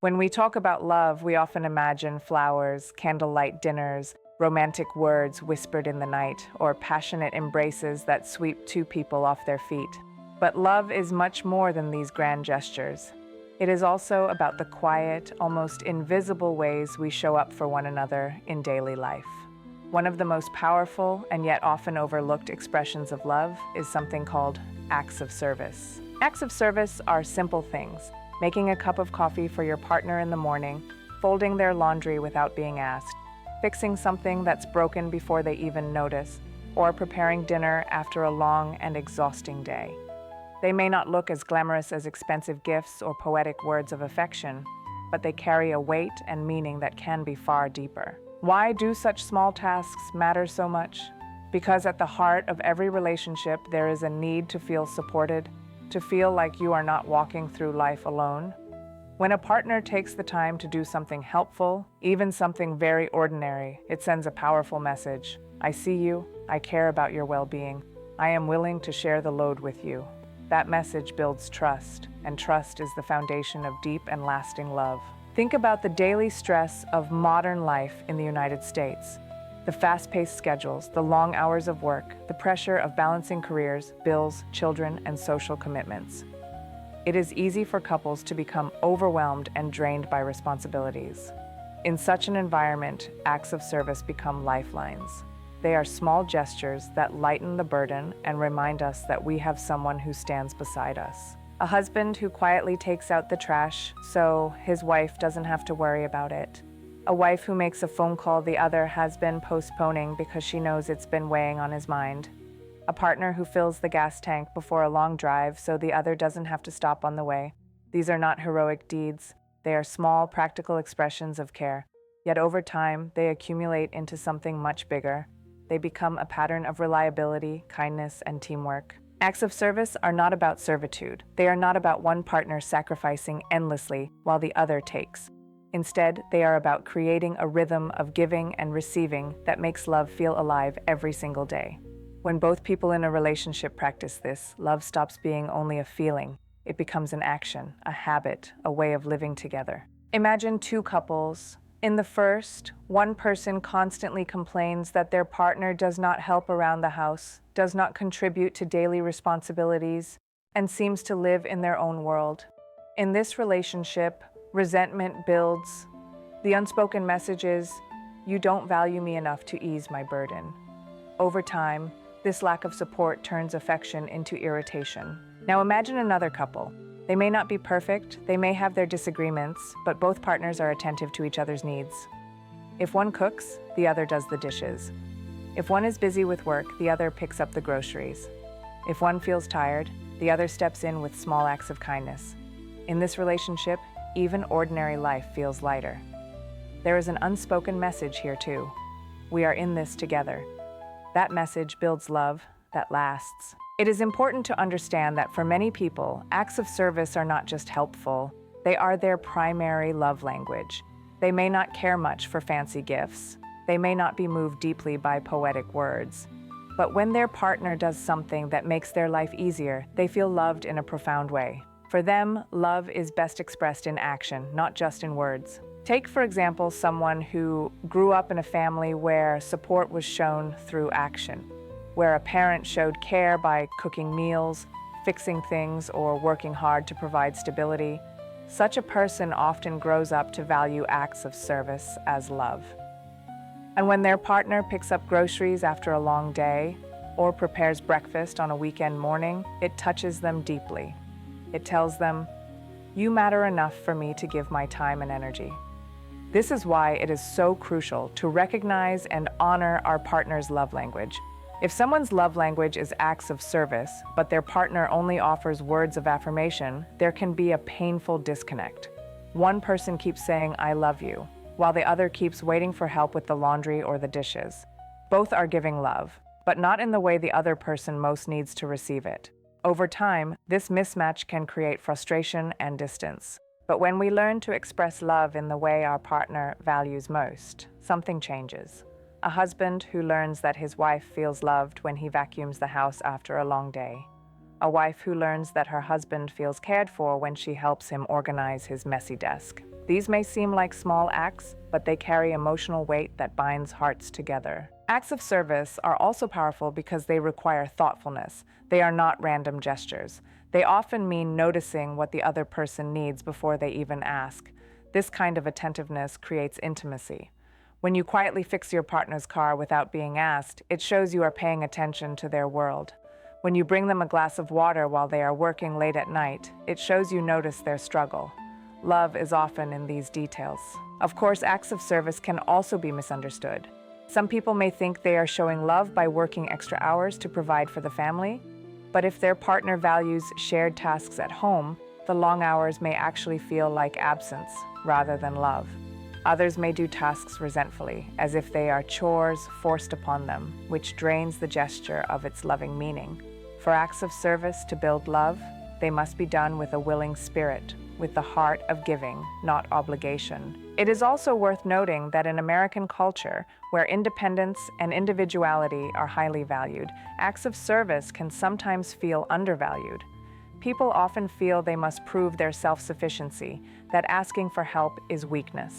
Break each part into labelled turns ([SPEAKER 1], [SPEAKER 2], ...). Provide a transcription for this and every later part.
[SPEAKER 1] When we talk about love, we often imagine flowers, candlelight dinners, romantic words whispered in the night, or passionate embraces that sweep two people off their feet. But love is much more than these grand gestures. It is also about the quiet, almost invisible ways we show up for one another in daily life. One of the most powerful and yet often overlooked expressions of love is something called acts of service. Acts of service are simple things: making a cup of coffee for your partner in the morning, folding their laundry without being asked, fixing something that's broken before they even notice, or preparing dinner after a long and exhausting day. They may not look as glamorous as expensive gifts or poetic words of affection, but they carry a weight and meaning that can be far deeper. Why do such small tasks matter so much? Because at the heart of every relationship, there is a need to feel supported, to feel like you are not walking through life alone. When a partner takes the time to do something helpful, even something very ordinary, it sends a powerful message. I see you, I care about your well-being, I am willing to share the load with you. That message builds trust, and trust is the foundation of deep and lasting love. Think about the daily stress of modern life in the United States. The fast-paced schedules, the long hours of work, the pressure of balancing careers, bills, children, and social commitments. It is easy for couples to become overwhelmed and drained by responsibilities. In such an environment, acts of service become lifelines. They are small gestures that lighten the burden and remind us that we have someone who stands beside us. A husband who quietly takes out the trash so his wife doesn't have to worry about it. A wife who makes a phone call the other has been postponing because she knows it's been weighing on his mind. A partner who fills the gas tank before a long drive so the other doesn't have to stop on the way. These are not heroic deeds. They are small, practical expressions of care. Yet over time, they accumulate into something much bigger. They become a pattern of reliability, kindness, and teamwork. Acts of service are not about servitude. They are not about one partner sacrificing endlessly while the other takes. Instead, they are about creating a rhythm of giving and receiving that makes love feel alive every single day. When both people in a relationship practice this, love stops being only a feeling. It becomes an action, a habit, a way of living together. Imagine two couples. In the first, one person constantly complains that their partner does not help around the house, does not contribute to daily responsibilities, and seems to live in their own world. In this relationship, resentment builds. The unspoken message is, "You don't value me enough to ease my burden." Over time, this lack of support turns affection into irritation. Now imagine another couple. They may not be perfect, they may have their disagreements, but both partners are attentive to each other's needs. If one cooks, the other does the dishes. If one is busy with work, the other picks up the groceries. If one feels tired, the other steps in with small acts of kindness. In this relationship, even ordinary life feels lighter. There is an unspoken message here too. We are in this together. That message builds love that lasts. It is important to understand that for many people, acts of service are not just helpful, they are their primary love language. They may not care much for fancy gifts. They may not be moved deeply by poetic words. But when their partner does something that makes their life easier, they feel loved in a profound way. For them, love is best expressed in action, not just in words. Take, for example, someone who grew up in a family where support was shown through action, where a parent showed care by cooking meals, fixing things, or working hard to provide stability. Such a person often grows up to value acts of service as love. And when their partner picks up groceries after a long day, or prepares breakfast on a weekend morning, it touches them deeply. It tells them, "You matter enough for me to give my time and energy." This is why it is so crucial to recognize and honor our partner's love language. If someone's love language is acts of service, but their partner only offers words of affirmation, there can be a painful disconnect. One person keeps saying, "I love you," while the other keeps waiting for help with the laundry or the dishes. Both are giving love, but not in the way the other person most needs to receive it. Over time, this mismatch can create frustration and distance. But when we learn to express love in the way our partner values most, something changes. A husband who learns that his wife feels loved when he vacuums the house after a long day. A wife who learns that her husband feels cared for when she helps him organize his messy desk. These may seem like small acts, but they carry emotional weight that binds hearts together. Acts of service are also powerful because they require thoughtfulness. They are not random gestures. They often mean noticing what the other person needs before they even ask. This kind of attentiveness creates intimacy. When you quietly fix your partner's car without being asked, it shows you are paying attention to their world. When you bring them a glass of water while they are working late at night, it shows you notice their struggle. Love is often in these details. Of course, acts of service can also be misunderstood. Some people may think they are showing love by working extra hours to provide for the family, but if their partner values shared tasks at home, the long hours may actually feel like absence rather than love. Others may do tasks resentfully, as if they are chores forced upon them, which drains the gesture of its loving meaning. For acts of service to build love, they must be done with a willing spirit, with the heart of giving, not obligation. It is also worth noting that in American culture, where independence and individuality are highly valued, acts of service can sometimes feel undervalued. People often feel they must prove their self-sufficiency, that asking for help is weakness.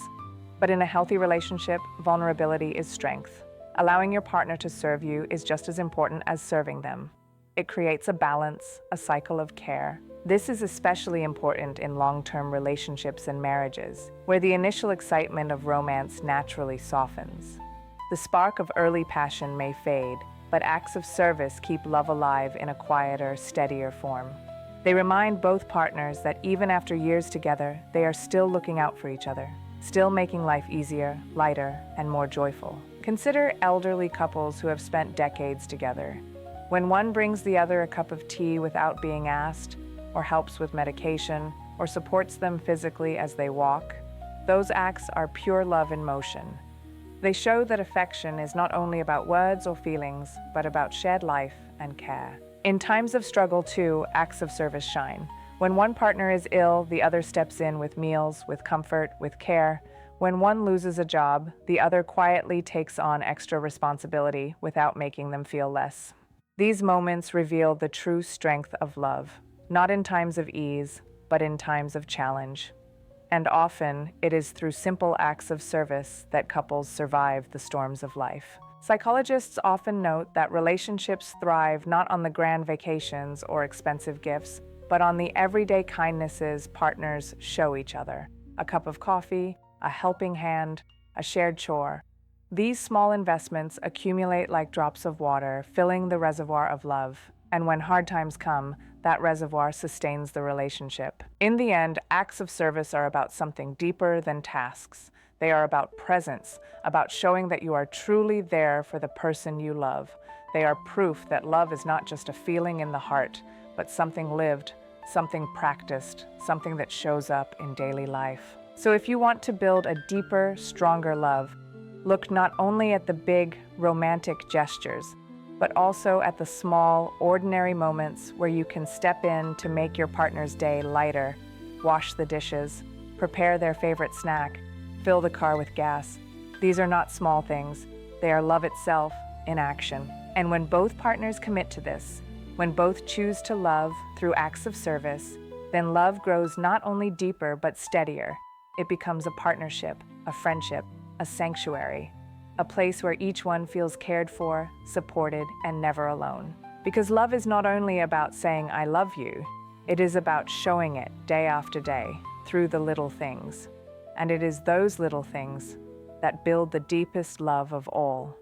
[SPEAKER 1] But in a healthy relationship, vulnerability is strength. Allowing your partner to serve you is just as important as serving them. It creates a balance, a cycle of care. This is especially important in long-term relationships and marriages, where the initial excitement of romance naturally softens. The spark of early passion may fade, but acts of service keep love alive in a quieter, steadier form. They remind both partners that even after years together, they are still looking out for each other, still making life easier, lighter, and more joyful. Consider elderly couples who have spent decades together. When one brings the other a cup of tea without being asked, or helps with medication, or supports them physically as they walk, those acts are pure love in motion. They show that affection is not only about words or feelings, but about shared life and care. In times of struggle, too, acts of service shine. When one partner is ill, the other steps in with meals, with comfort, with care. When one loses a job, the other quietly takes on extra responsibility without making them feel less. These moments reveal the true strength of love, not in times of ease, but in times of challenge. And often, it is through simple acts of service that couples survive the storms of life. Psychologists often note that relationships thrive not on the grand vacations or expensive gifts, but on the everyday kindnesses partners show each other. A cup of coffee, a helping hand, a shared chore. These small investments accumulate like drops of water, filling the reservoir of love. And when hard times come, that reservoir sustains the relationship. In the end, acts of service are about something deeper than tasks. They are about presence, about showing that you are truly there for the person you love. They are proof that love is not just a feeling in the heart, but something lived, something practiced, something that shows up in daily life. So if you want to build a deeper, stronger love, look not only at the big, romantic gestures, but also at the small, ordinary moments where you can step in to make your partner's day lighter, wash the dishes, prepare their favorite snack, fill the car with gas. These are not small things. They are love itself in action. And when both partners commit to this, when both choose to love through acts of service, then love grows not only deeper but steadier. It becomes a partnership, a friendship, a sanctuary, a place where each one feels cared for, supported, and never alone. Because love is not only about saying, "I love you," it is about showing it day after day through the little things. And it is those little things that build the deepest love of all.